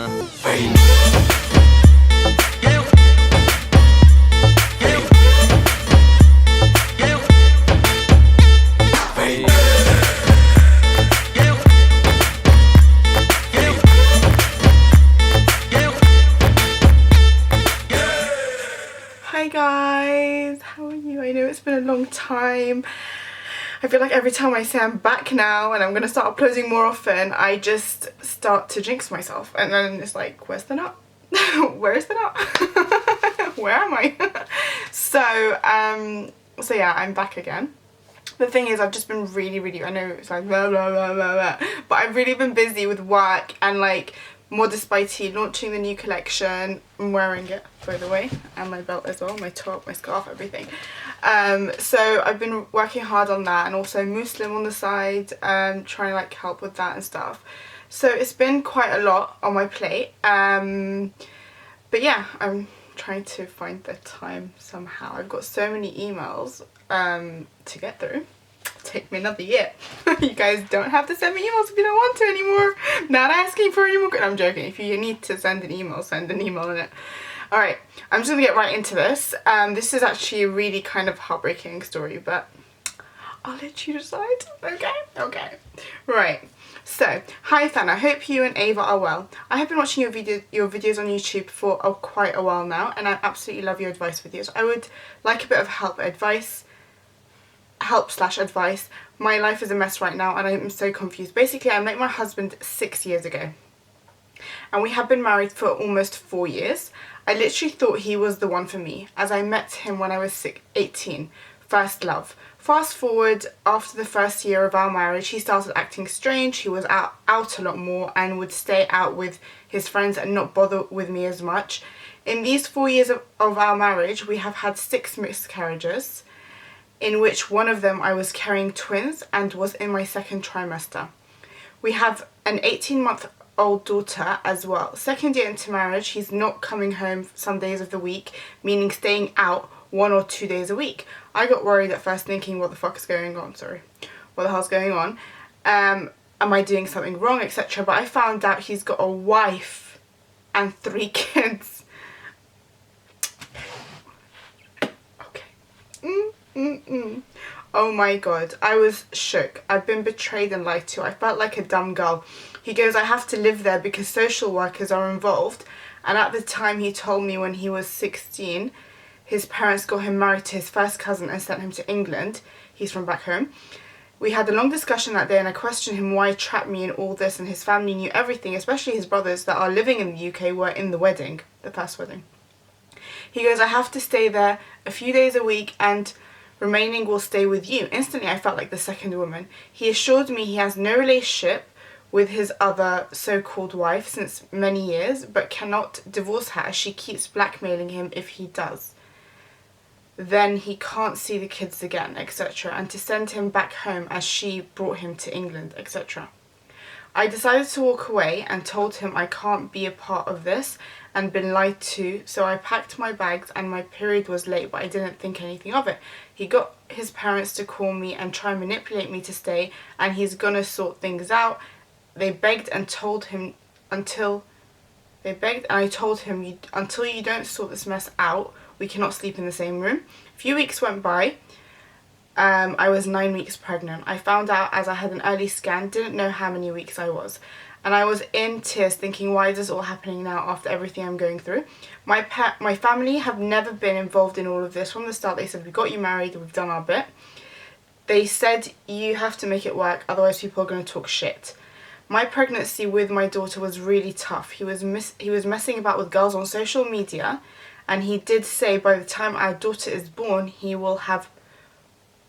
Hi guys, how are you? I know it's been a long time. I feel like every time I say I'm back now and I'm gonna start uploading more often, I just start to jinx myself, and then it's like, where's the nut? Where's the nut? Where am I? So yeah, I'm back again. The thing is, I've just been really, I know it's like blah blah blah blah blah, but I've really been busy with work and like Modest by T launching the new collection. I'm wearing it, by the way, and my belt as well, my top, my scarf, everything. So I've been working hard on that, and also Muslim on the side, trying to like help with that and stuff. So it's been quite a lot on my plate, but yeah, I'm trying to find the time somehow. I've got so many emails to get through. Take me another year. You guys don't have to send me emails if you don't want to anymore. Not asking for any more. I'm joking. If you need to send an email, send an email in it. Alright, I'm just gonna get right into this. This is actually a really kind of heartbreaking story, but I'll let you decide. Okay. Right. So, hi Thanna, hope you and Ava are well. I have been watching your videos on YouTube for quite a while now, and I absolutely love your advice videos. I would like a bit of help /advice. My life is a mess right now and I'm so confused. Basically, I met my husband 6 years ago and we have been married for almost 4 years. I literally thought he was the one for me, as I met him when I was 18. First love. Fast forward, after the first year of our marriage, he started acting strange. He was out a lot more and would stay out with his friends and not bother with me as much. In these 4 years of our marriage, we have had 6 miscarriages, in which one of them I was carrying twins and was in my 2nd trimester. We have an 18-month-old daughter as well. 2nd year into marriage, he's not coming home some days of the week, meaning staying out 1 or 2 days a week. I got worried at first, thinking, what the fuck is going on? What the hell's going on? Am I doing something wrong, etc. But I found out he's got a wife and 3 kids. Oh my god, I was shook. I've been betrayed and lied to. I felt like a dumb girl. He goes, I have to live there because social workers are involved, and at the time he told me when he was 16 his parents got him married to his first cousin and sent him to England. He's from back home. We had a long discussion that day and I questioned him why he trapped me in all this, and his family knew everything, especially his brothers that are living in the UK were in the wedding, the first wedding. He goes, I have to stay there a few days a week and remaining will stay with you. Instantly I felt like the second woman. He assured me he has no relationship with his other so-called wife since many years, but cannot divorce her as she keeps blackmailing him if he does. Then he can't see the kids again, etc. and to send him back home as she brought him to England, etc. I decided to walk away and told him I can't be a part of this and been lied to, so I packed my bags and my period was late, but I didn't think anything of it. He got his parents to call me and try and manipulate me to stay, and he's gonna sort things out. They begged and told him until you don't sort this mess out, we cannot sleep in the same room. A few weeks went by. I was 9 weeks pregnant. I found out as I had an early scan, didn't know how many weeks I was. And I was in tears thinking, why is this all happening now after everything I'm going through? My family have never been involved in all of this. From the start they said, we got you married, we've done our bit. They said, you have to make it work, otherwise people are going to talk shit. My pregnancy with my daughter was really tough. He was messing about with girls on social media, and he did say by the time our daughter is born, he will have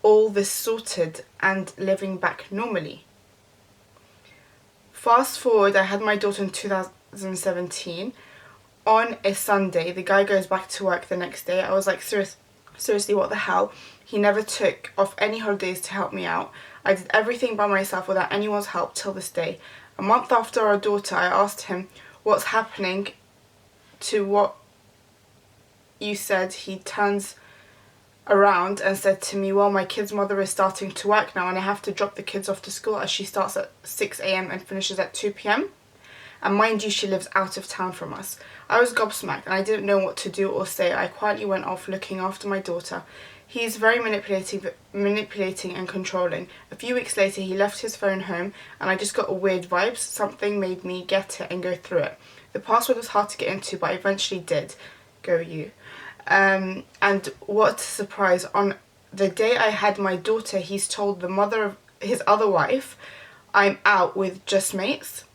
all this sorted and living back normally. Fast forward, I had my daughter in 2017. On a Sunday, the guy goes back to work the next day. I was like, seriously, what the hell? He never took off any holidays to help me out. I did everything by myself without anyone's help till this day. A month after our daughter, I asked him, what's happening to what you said. He turns around and said to me, well, my kid's mother is starting to work now and I have to drop the kids off to school as she starts at 6 AM and finishes at 2 PM. And mind you, she lives out of town from us. I was gobsmacked and I didn't know what to do or say. I quietly went off looking after my daughter. He's very manipulating and controlling. A few weeks later, he left his phone home and I just got a weird vibes. Something made me get it and go through it. The password was hard to get into, but I eventually did. Go you. And what a surprise. On the day I had my daughter, he's told the mother of his other wife, I'm out with just mates,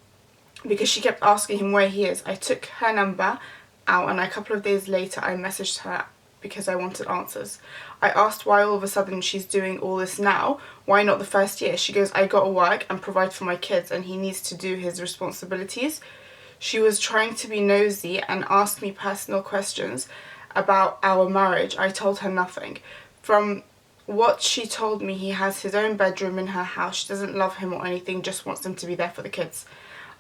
because she kept asking him where he is. I took her number out and a couple of days later I messaged her because I wanted answers. I asked why all of a sudden she's doing all this now. Why not the first year? She goes, I gotta work and provide for my kids and he needs to do his responsibilities. She was trying to be nosy and asked me personal questions about our marriage. I told her nothing. From what she told me, he has his own bedroom in her house. She doesn't love him or anything, just wants him to be there for the kids.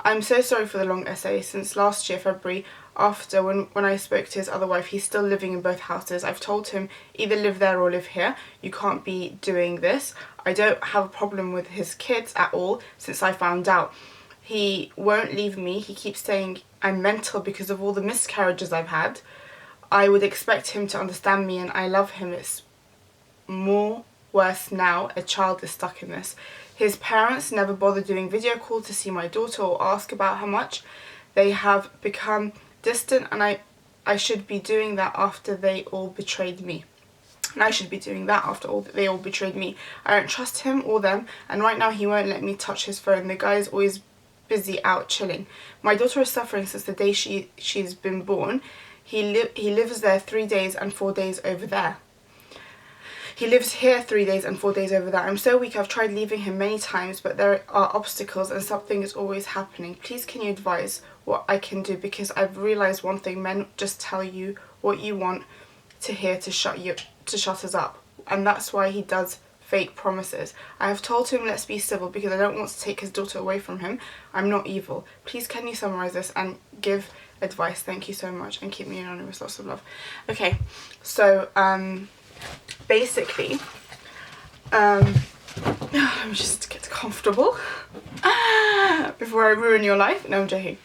I'm so sorry for the long essay. Since last year, February, after when I spoke to his other wife, he's still living in both houses. I've told him either live there or live here. You can't be doing this. I don't have a problem with his kids at all since I found out. He won't leave me. He keeps saying I'm mental because of all the miscarriages I've had. I would expect him to understand me and I love him. It's more worse now. A child is stuck in this. His parents never bother doing video call to see my daughter or ask about her much. They have become distant and I should be doing that after they all betrayed me. And I should be doing that after they all betrayed me. I don't trust him or them and right now he won't let me touch his phone. The guy is always busy out chilling. My daughter is suffering since the day she's been born. He lives there 3 days and 4 days over there. He lives here 3 days and 4 days over there. I'm so weak. I've tried leaving him many times, but there are obstacles and something is always happening. Please can you advise what I can do? Because I've realised one thing, men just tell you what you want to hear to shut us up. And that's why he does fake promises. I have told him let's be civil because I don't want to take his daughter away from him. I'm not evil. Please can you summarise this and give advice? Thank you so much and keep me anonymous. Lots of love. Okay, so basically, let me just get comfortable before I ruin your life. No, I'm joking.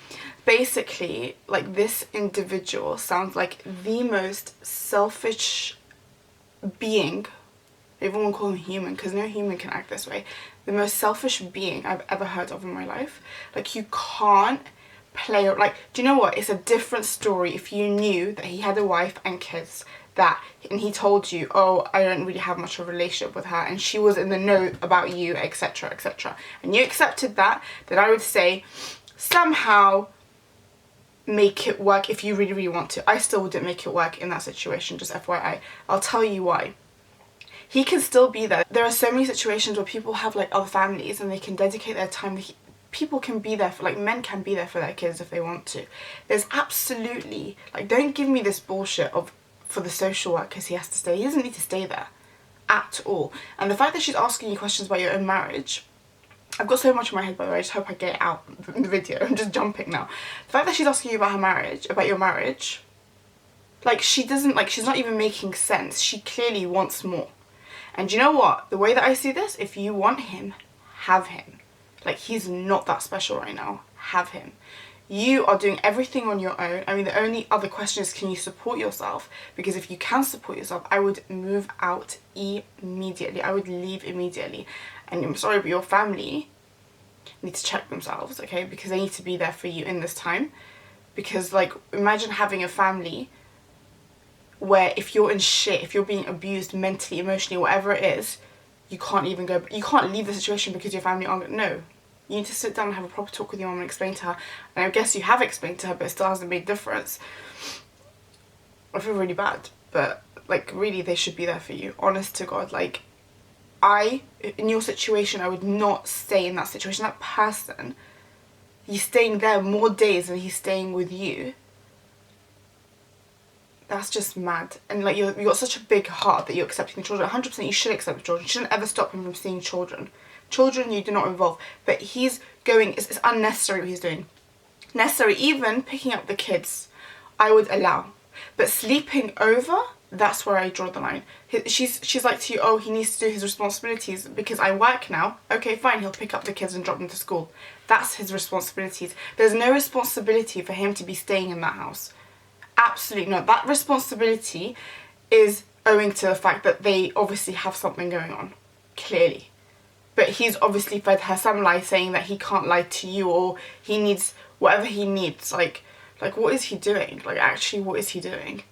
Basically, like, this individual sounds like the most selfish being. Everyone will call him human because no human can act this way. The most selfish being I've ever heard of in my life. Like, you can't play, like, do you know what? It's a different story if you knew that he had a wife and kids. And he told you, oh, I don't really have much of a relationship with her and she was in the know about you, etc, etc, and you accepted that, then I would say somehow make it work if you really want to. I still wouldn't make it work in that situation, just FYI. I'll tell you why. He can still be there. There are so many situations where people have like other families and they can dedicate their time. People can be there for, like, men can be there for their kids if they want to. There's absolutely, like, don't give me this bullshit of for the social work because he has to stay. He doesn't need to stay there at all. And the fact that she's asking you questions about your own marriage, I've got so much in my head, by the way, I just hope I get it out in the video. I'm just jumping now. The fact that she's asking you about her marriage, about your marriage, like, she doesn't, like, she's not even making sense. She clearly wants more. And you know what? The way that I see this, if you want him, have him. Like, he's not that special right now. Have him. You are doing everything on your own. I mean, the only other question is, can you support yourself? Because if you can support yourself, I would move out immediately. I would leave immediately. And I'm sorry, but your family need to check themselves, okay? Because they need to be there for you in this time. Because, like, imagine having a family where if you're in shit, if you're being abused mentally, emotionally, whatever it is, you can't even go, you can't leave the situation because your family aren't, no. You need to sit down and have a proper talk with your mum and explain to her. And I guess you have explained to her, but it still hasn't made a difference. I feel really bad, but, like, really, they should be there for you. Honest to God, like, in your situation, I would not stay in that situation. That person, he's staying there more days than he's staying with you. That's just mad. And, like, you've got such a big heart that you're accepting the children. 100% you should accept the children. You shouldn't ever stop him from seeing children. Children you do not involve. But he's going, it's unnecessary what he's doing. Necessary, even picking up the kids, I would allow. But sleeping over, that's where I draw the line. She's like to you, oh, he needs to do his responsibilities because I work now. Okay, fine, he'll pick up the kids and drop them to school. That's his responsibilities. There's no responsibility for him to be staying in that house. Absolutely not. That responsibility is owing to the fact that they obviously have something going on. Clearly. But he's obviously fed her some lie saying that he can't lie to you, or he needs whatever he needs. Like what is he doing? Like, actually, what is he doing?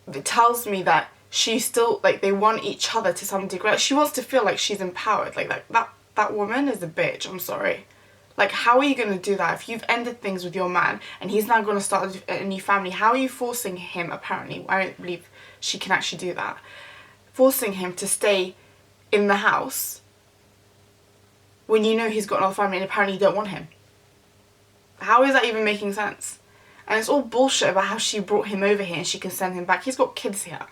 It tells me that she still, like, they want each other to some degree. Like, she wants to feel like she's empowered. Like that woman is a bitch. I'm sorry. Like, how are you going to do that? If you've ended things with your man and he's now going to start a new family, how are you forcing him, apparently, I don't believe she can actually do that, forcing him to stay in the house when you know he's got another family and apparently you don't want him? How is that even making sense? And it's all bullshit about how she brought him over here and she can send him back. He's got kids here.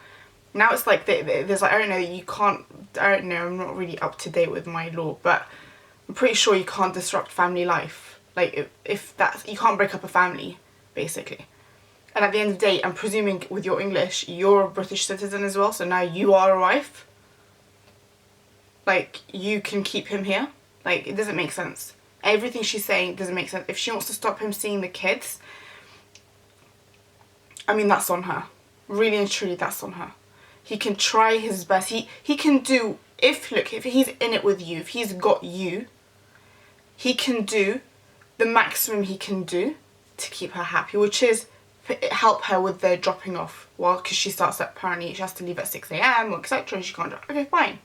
Now it's like, there's like, I don't know, you can't, I don't know, I'm not really up to date with my law, but I'm pretty sure you can't disrupt family life. Like, if that's, you can't break up a family, basically. And at the end of the day, I'm presuming with your English, you're a British citizen as well, so now you are a wife. Like, you can keep him here. Like, it doesn't make sense. Everything she's saying doesn't make sense. If she wants to stop him seeing the kids, I mean, that's on her. Really and truly, that's on her. He can try his best. He can do, if he's in it with you, if he's got you, he can do the maximum he can do to keep her happy, which is help her with the dropping off. Well, because she starts at, apparently she has to leave at 6 a.m. or etc. and she can't drop. Okay, fine.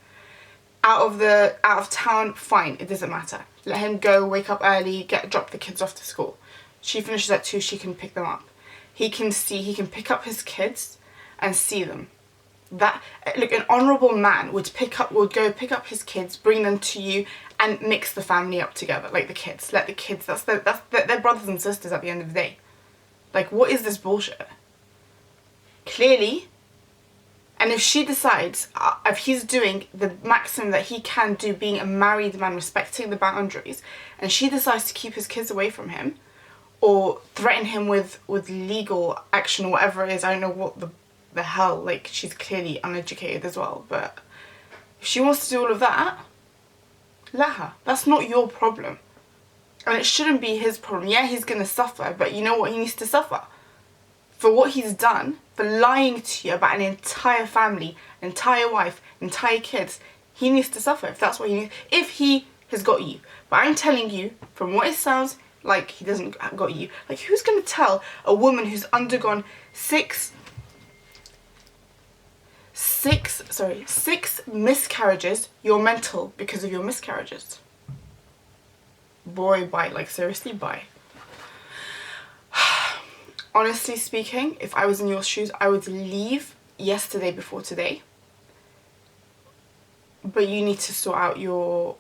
Out of town, fine, it doesn't matter. Let him go, wake up early, drop the kids off to school. She finishes at 2, she can pick them up. He can pick up his kids and see them. That, look, an honourable man would go pick up his kids, bring them to you, and mix the family up together, like the kids. Let the kids, that's their brothers and sisters at the end of the day. Like, what is this bullshit? Clearly, and if she decides, if he's doing the maximum that he can do, being a married man, respecting the boundaries, and she decides to keep his kids away from him, or threaten him with legal action or whatever it is, I don't know what the hell, like, she's clearly uneducated as well, but if she wants to do all of that, let her. That's not your problem. And it shouldn't be his problem. Yeah, he's gonna suffer, but you know what? He needs to suffer. For what he's done, for lying to you about an entire family, an entire wife, entire kids, he needs to suffer if that's what he needs. If he has got you. But I'm telling you, from what it sounds like, he doesn't got you. Like, who's gonna tell a woman who's undergone six miscarriages you're mental because of your miscarriages? Boy, bye. Like, seriously, bye. Honestly speaking, if I was in your shoes, I would leave yesterday before today. But you need to sort out your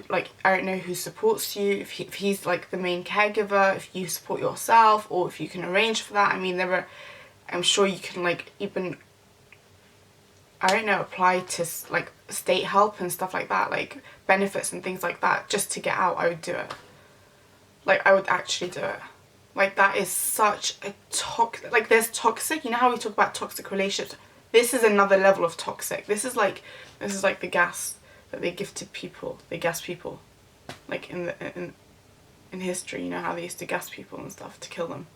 like, I don't know who supports you, if he's like the main caregiver, if you support yourself, or if you can arrange for that. I mean, I'm sure you can, like, even, I don't know, apply to like state help and stuff like that, like benefits and things like that, just to get out. I would do it. Like, I would actually do it. Like, that is such a like, there's toxic, you know how we talk about toxic relationships? This is another level of toxic. This is like the gas that they give to people. They gas people. Like, in history, you know how they used to gas people and stuff to kill them.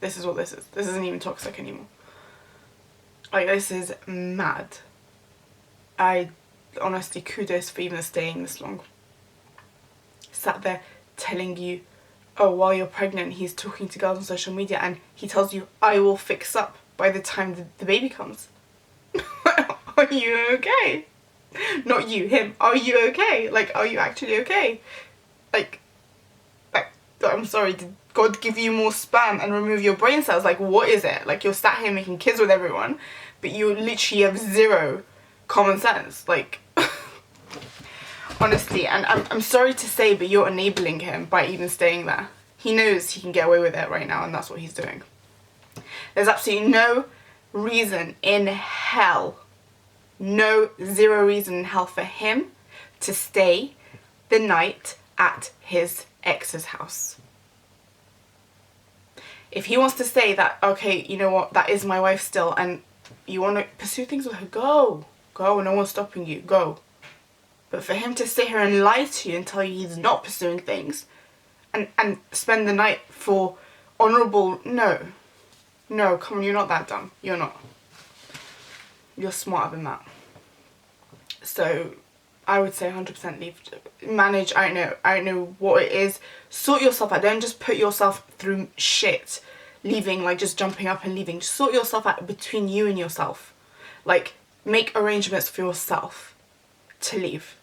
This is what this is. This isn't even toxic anymore. Like, this is mad. I honestly, kudos for even staying this long. Sat there telling you, oh, while you're pregnant, he's talking to girls on social media and he tells you, I will fix up by the time the baby comes. Are you okay? Not you, him. Are you okay? Like, are you actually okay? Like, I'm sorry, did God give you more sperm and remove your brain cells? Like, what is it? Like, you're sat here making kids with everyone, but you literally have zero common sense. Like, honestly, and I'm sorry to say, but you're enabling him by even staying there. He knows he can get away with it right now, and that's what he's doing. There's absolutely no reason in hell, zero reason in hell for him to stay the night at his ex's house. If he wants to say that, okay, you know what, that is my wife still, and you want to pursue things with her, go, no one's stopping you, go. But for him to sit here and lie to you and tell you he's not pursuing things and spend the night for honourable... No, come on, you're not that dumb. You're not. You're smarter than that. So I would say 100% leave. Manage, I don't know what it is. Sort yourself out. Don't just put yourself through shit. Leaving, like just jumping up and leaving. Just sort yourself out between you and yourself. Like, make arrangements for yourself to leave.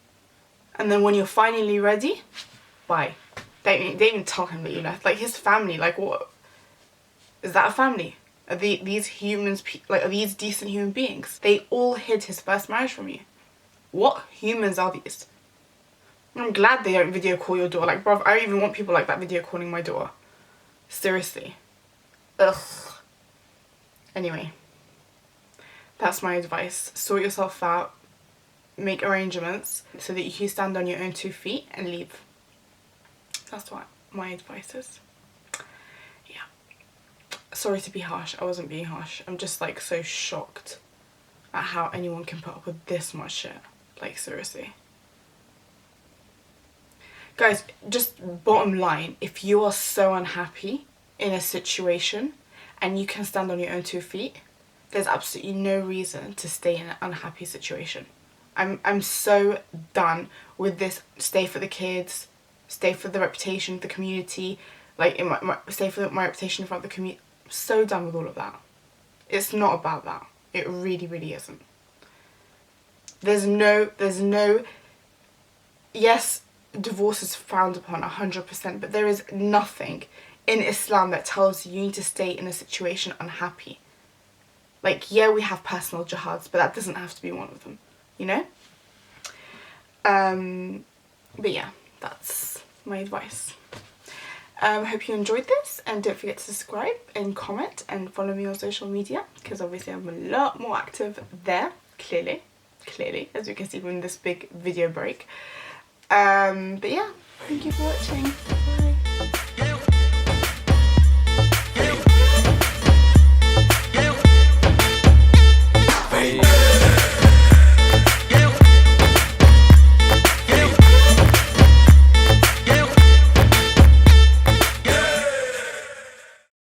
And then when you're finally ready, bye. They even tell him that you left. Like, his family, like, what? Is that a family? Are these humans, like, are these decent human beings? They all hid his first marriage from you. What humans are these? I'm glad they don't video call your daughter. Like, bruv, I don't even want people like that video calling my daughter. Seriously. Ugh. Anyway. That's my advice. Sort yourself out. Make arrangements so that you can stand on your own 2 feet and leave. That's what my advice is. Yeah. Sorry to be harsh. I wasn't being harsh. I'm just like so shocked at how anyone can put up with this much shit. Like, seriously. Guys, just bottom line, if you are so unhappy in a situation and you can stand on your own 2 feet, there's absolutely no reason to stay in an unhappy situation. I'm so done with this stay for the kids, stay for the reputation of the community, like in stay for my reputation in front of the community. I'm so done with all of that. It's not about that. It really, really isn't. There's no, yes, divorce is frowned upon 100%, but there is nothing in Islam that tells you need to stay in a situation unhappy. Like, yeah, we have personal jihads, but that doesn't have to be one of them, you know? But yeah, that's my advice. Hope you enjoyed this, and don't forget to subscribe and comment and follow me on social media, because obviously I'm a lot more active there, clearly, as you can see from this big video break. But yeah, thank you for watching.